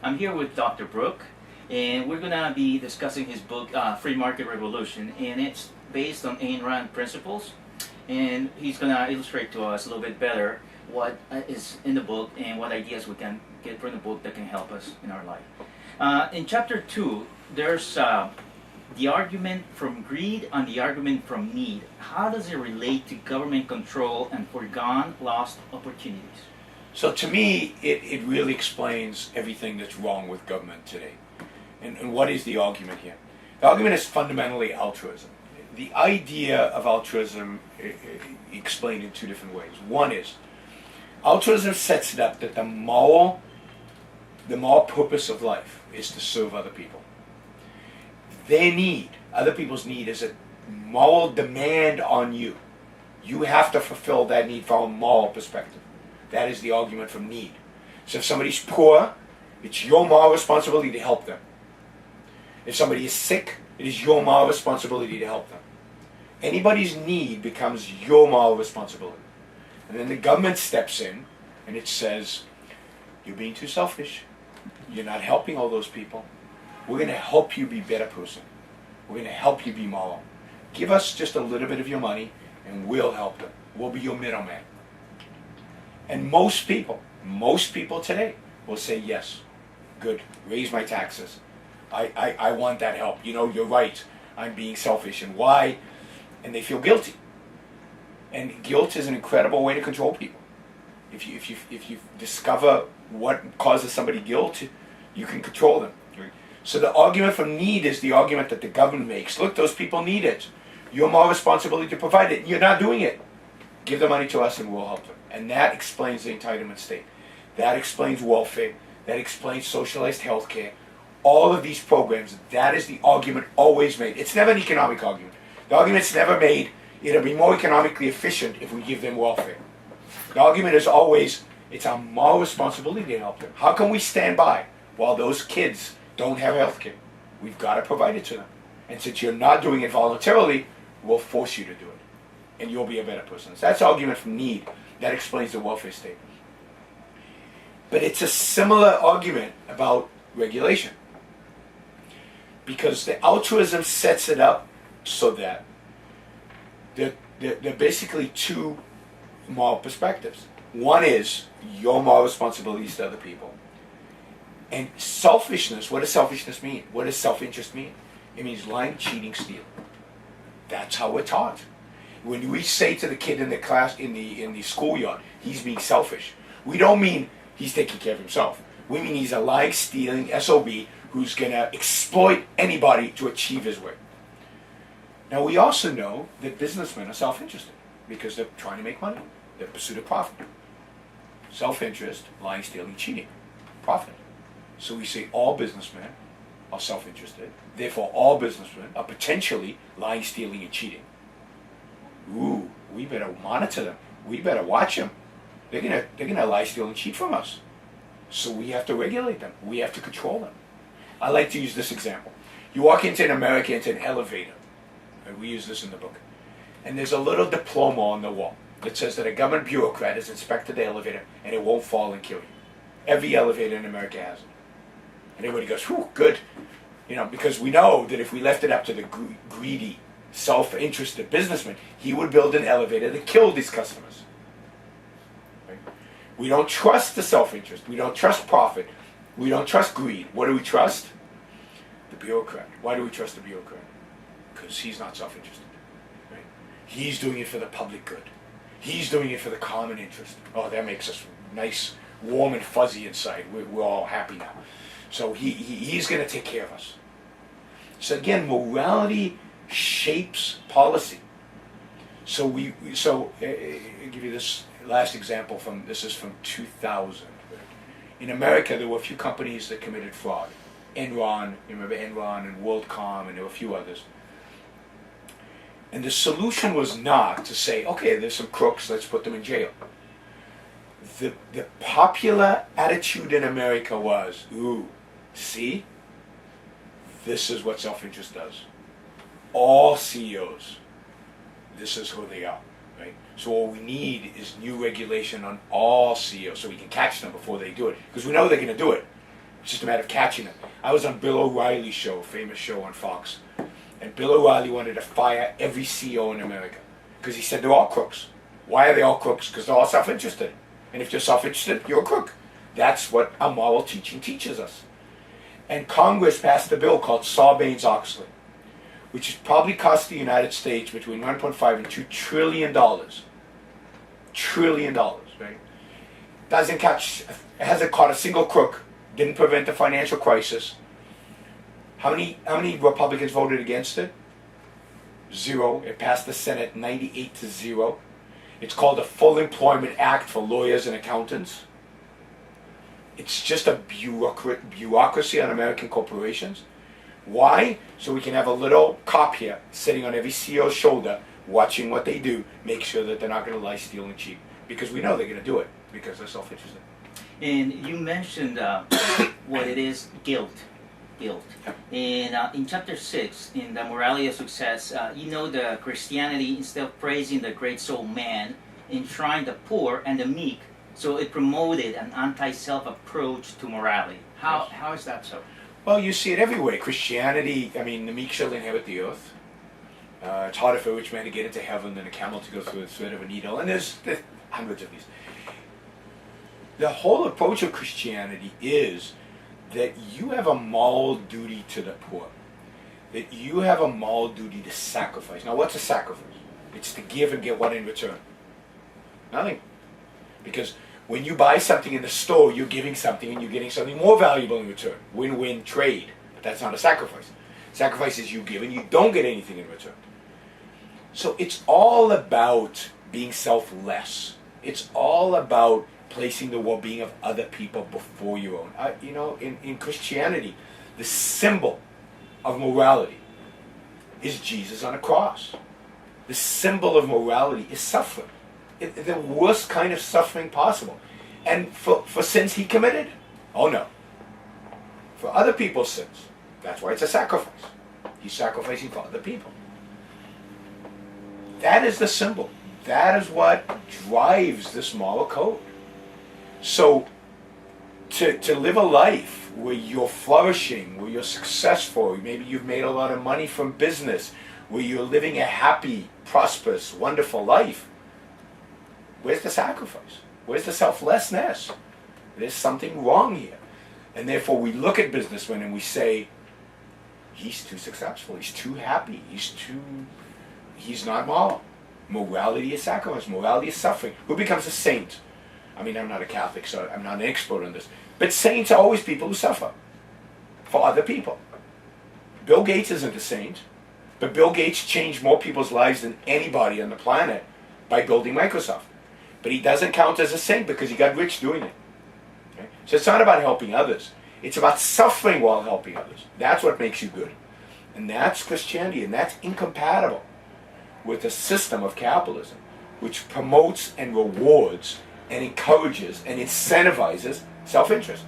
I'm here with Dr. Brook, and we're gonna be discussing his book, Free Market Revolution, and it's based on Ayn Rand principles. And he's gonna illustrate to us a little bit better what is in the book and what ideas we can get from the book that can help us in our life. In chapter 2, there's the argument from greed and the argument from need. How does it relate to government control and foregone lost opportunities? So to me, it really explains everything that's wrong with government today. And what is the argument here? The argument is fundamentally altruism. The idea of altruism explained in two different ways. One is, altruism sets it up that the moral purpose of life is to serve other people. Their need, other people's need, is a moral demand on you. You have to fulfill that need from a moral perspective. That is the argument from need. So if somebody's poor, it's your moral responsibility to help them. If somebody is sick, it is your moral responsibility to help them. Anybody's need becomes your moral responsibility. And then the government steps in and it says, you're being too selfish. You're not helping all those people. We're going to help you be a better person. We're going to help you be moral. Give us just a little bit of your money and we'll help them. We'll be your middleman. And most people today will say, yes, good, raise my taxes. I want that help. You know, you're right. I'm being selfish. And why? And they feel guilty. And guilt is an incredible way to control people. If you discover what causes somebody guilt, you can control them. So the argument from need is the argument that the government makes. Look, those people need it. Your moral responsibility to provide it. You're not doing it. Give the money to us and we'll help them. And that explains the entitlement state. That explains welfare. That explains socialized health care. All of these programs, that is the argument always made. It's never an economic argument. The argument's never made, it'll be more economically efficient if we give them welfare. The argument is always, it's our moral responsibility to help them. How can we stand by while those kids don't have health care? We've got to provide it to them. And since you're not doing it voluntarily, we'll force you to do it. And you'll be a better person. So that's the argument from need. That explains the welfare state. But it's a similar argument about regulation. Because the altruism sets it up so that there are basically two moral perspectives. One is your moral responsibilities to other people. And selfishness, what does selfishness mean? What does self-interest mean? It means lying, cheating, stealing. That's how we're taught. When we say to the kid in the class, in the schoolyard, he's being selfish, we don't mean he's taking care of himself. We mean he's a lying, stealing SOB who's going to exploit anybody to achieve his way. Now we also know that businessmen are self-interested because they're trying to make money. They're pursuing profit. Self-interest, lying, stealing, cheating, profit. So we say all businessmen are self-interested. Therefore, all businessmen are potentially lying, stealing, and cheating. Ooh, we better monitor them. We better watch them. They're gonna lie, steal, and cheat from us. So we have to regulate them. We have to control them. I like to use this example. You walk into an elevator. And we use this in the book. And there's a little diploma on the wall that says that a government bureaucrat has inspected the elevator and it won't fall and kill you. Every elevator in America has it. And everybody goes, whew, good. You know, because we know that if we left it up to the greedy, self-interested businessman, he would build an elevator that killed his customers. Right? We don't trust the self-interest. We don't trust profit. We don't trust greed. What do we trust? The bureaucrat. Why do we trust the bureaucrat? Because he's not self-interested. Right? He's doing it for the public good. He's doing it for the common interest. Oh, that makes us nice, warm and fuzzy inside. We're all happy now. So he's going to take care of us. So again, morality shapes policy. So I'll give you this last example this is from 2000. In America, there were a few companies that committed fraud. Enron, you remember Enron and WorldCom, and there were a few others. And the solution was not to say, okay, there's some crooks, let's put them in jail. The popular attitude in America was, ooh, see, this is what self-interest does. All CEOs, this is who they are, right? So all we need is new regulation on all CEOs so we can catch them before they do it. Because we know they're going to do it. It's just a matter of catching them. I was on Bill O'Reilly's show, a famous show on Fox, and Bill O'Reilly wanted to fire every CEO in America because he said they're all crooks. Why are they all crooks? Because they're all self-interested. And if you're self-interested, you're a crook. That's what our moral teaching teaches us. And Congress passed a bill called Sarbanes-Oxley, which has probably cost the United States between 1.5 and $2 trillion. Trillion dollars, right? Hasn't caught a single crook, didn't prevent the financial crisis. How many Republicans voted against it? 0. It passed the Senate 98-0. It's called the Full Employment Act for lawyers and accountants. It's just a bureaucracy on American corporations. Why? So we can have a little cop here sitting on every CEO's shoulder, watching what they do, make sure that they're not going to lie, steal, and cheat. Because we know they're going to do it, because they're self-interested. And you mentioned what it is, guilt. And in chapter 6, in the morality of success, the Christianity, instead of praising the great soul man, enshrined the poor and the meek, so it promoted an anti-self approach to morality. How is that so? Well, you see it everywhere. Christianity, the meek shall inherit the earth. It's harder for a rich man to get into heaven than a camel to go through the thread of a needle. And there's hundreds of these. The whole approach of Christianity is that you have a moral duty to the poor. That you have a moral duty to sacrifice. Now, what's a sacrifice? It's to give and get what in return? Nothing. Because when you buy something in the store, you're giving something and you're getting something more valuable in return. Win-win trade. But that's not a sacrifice. Sacrifice is you give and you don't get anything in return. So it's all about being selfless. It's all about placing the well-being of other people before your own. In Christianity, the symbol of morality is Jesus on a cross. The symbol of morality is suffering. The worst kind of suffering possible. And for sins he committed? Oh no. For other people's sins. That's why it's a sacrifice. He's sacrificing for other people. That is the symbol. That is what drives this moral code. So, to live a life where you're flourishing, where you're successful, maybe you've made a lot of money from business, where you're living a happy, prosperous, wonderful life, where's the sacrifice? Where's the selflessness? There's something wrong here. And therefore we look at businessmen and we say, he's too successful, he's too happy, he's not moral. Morality is sacrifice, morality is suffering. Who becomes a saint? I'm not a Catholic, so I'm not an expert on this. But saints are always people who suffer for other people. Bill Gates isn't a saint, but Bill Gates changed more people's lives than anybody on the planet by building Microsoft. But he doesn't count as a saint because he got rich doing it. Okay? So it's not about helping others. It's about suffering while helping others. That's what makes you good. And that's Christianity, and that's incompatible with a system of capitalism which promotes and rewards and encourages and incentivizes self-interest.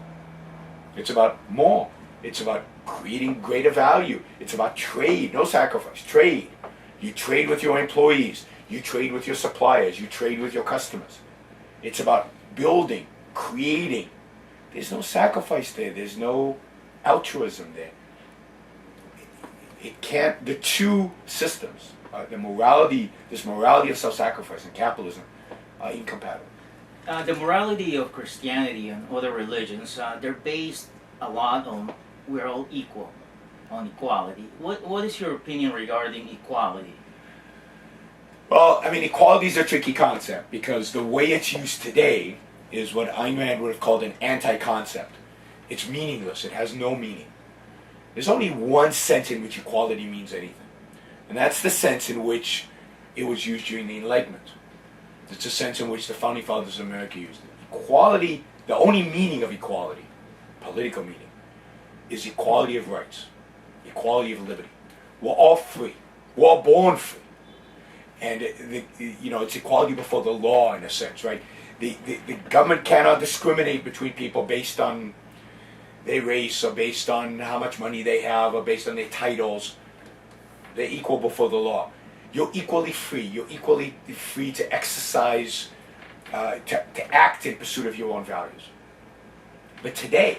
It's about more. It's about creating greater value. It's about trade, no sacrifice, trade. You trade with your employees. You trade with your suppliers. You trade with your customers. It's about building, creating. There's no sacrifice there. There's no altruism there. It can't, the two systems, this morality of self-sacrifice and capitalism are incompatible. The morality of Christianity and other religions, they're based a lot on we're all equal, on equality. What is your opinion regarding equality? Well, equality is a tricky concept because the way it's used today is what Ayn Rand would have called an anti-concept. It's meaningless. It has no meaning. There's only one sense in which equality means anything. And that's the sense in which it was used during the Enlightenment. It's the sense in which the Founding Fathers of America used it. Equality, the only meaning of equality, political meaning, is equality of rights, equality of liberty. We're all free. We're all born free. And it's equality before the law in a sense, right? The government cannot discriminate between people based on their race or based on how much money they have or based on their titles. They're equal before the law. You're equally free. You're equally free to exercise, to act in pursuit of your own values. But today,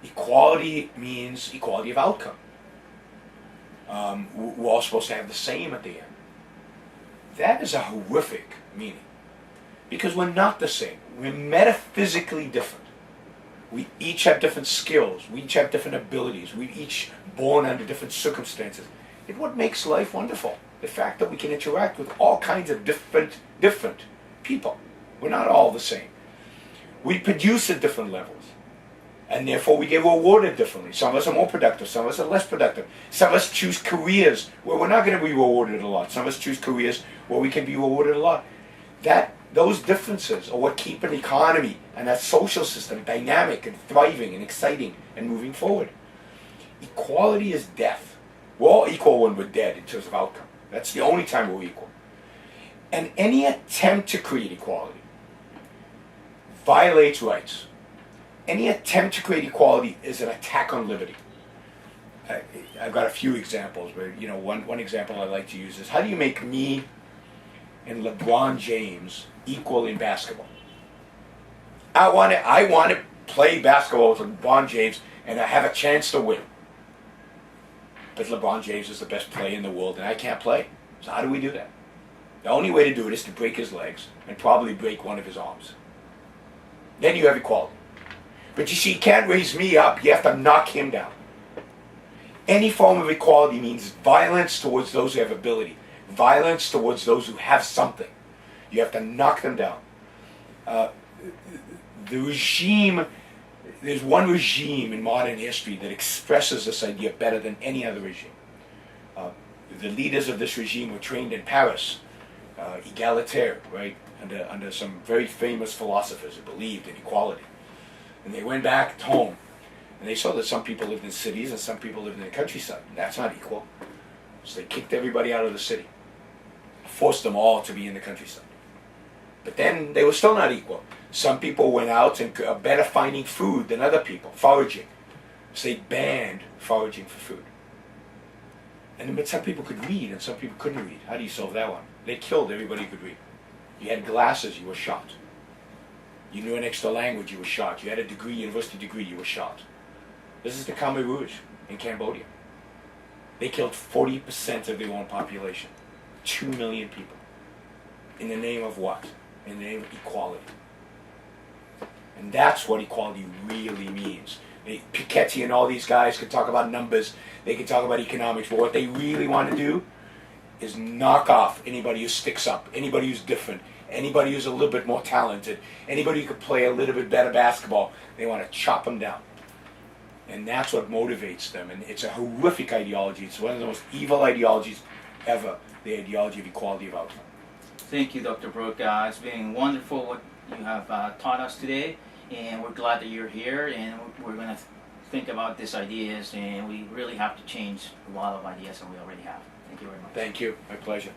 Equality means equality of outcome. We're all supposed to have the same at the end. That is a horrific meaning. Because we're not the same. We're metaphysically different. We each have different skills. We each have different abilities. We're each born under different circumstances. It's what makes life wonderful. The fact that we can interact with all kinds of different people. We're not all the same. We produce at different levels. And therefore we get rewarded differently. Some of us are more productive. Some of us are less productive. Some of us choose careers where we're not going to be rewarded a lot. Some of us choose careers where we can be rewarded a lot. Those differences are what keep an economy and that social system dynamic and thriving and exciting and moving forward. Equality is death. We're all equal when we're dead in terms of outcome. That's the only time we're equal. And any attempt to create equality violates rights. Any attempt to create equality is an attack on liberty. I've got a few examples, but one example I like to use is, how do you make me and LeBron James equal in basketball? I want to play basketball with LeBron James and I have a chance to win. But LeBron James is the best player in the world and I can't play. So how do we do that? The only way to do it is to break his legs and probably break one of his arms. Then you have equality. But you see, you can't raise me up, you have to knock him down. Any form of equality means violence towards those who have ability. Violence towards those who have something. You have to knock them down. There's one regime in modern history that expresses this idea better than any other regime. The leaders of this regime were trained in Paris, egalitaire, right? Under some very famous philosophers who believed in equality. And they went back home, and they saw that some people lived in cities and some people lived in the countryside. That's not equal. So they kicked everybody out of the city, forced them all to be in the countryside. But then they were still not equal. Some people went out and are better finding food than other people, foraging. So they banned foraging for food. But some people could read and some people couldn't read. How do you solve that one? They killed everybody who could read. You had glasses, you were shot. You knew an extra language, you were shot. You had a degree, university degree, you were shot. This is the Khmer Rouge in Cambodia. They killed 40% of their own population. 2 million people. In the name of what? In the name of equality. And that's what equality really means. Piketty and all these guys can talk about numbers, they can talk about economics, but what they really want to do is knock off anybody who sticks up, anybody who's different, anybody who's a little bit more talented, anybody who could play a little bit better basketball. They want to chop them down. And that's what motivates them. And it's a horrific ideology. It's one of the most evil ideologies ever, the ideology of equality of outcome. Thank you, Dr. Brook. It's been wonderful what you have taught us today, and we're glad that you're here, and we're going to think about these ideas, and we really have to change a lot of ideas that we already have. Thank you very much. Thank you. My pleasure.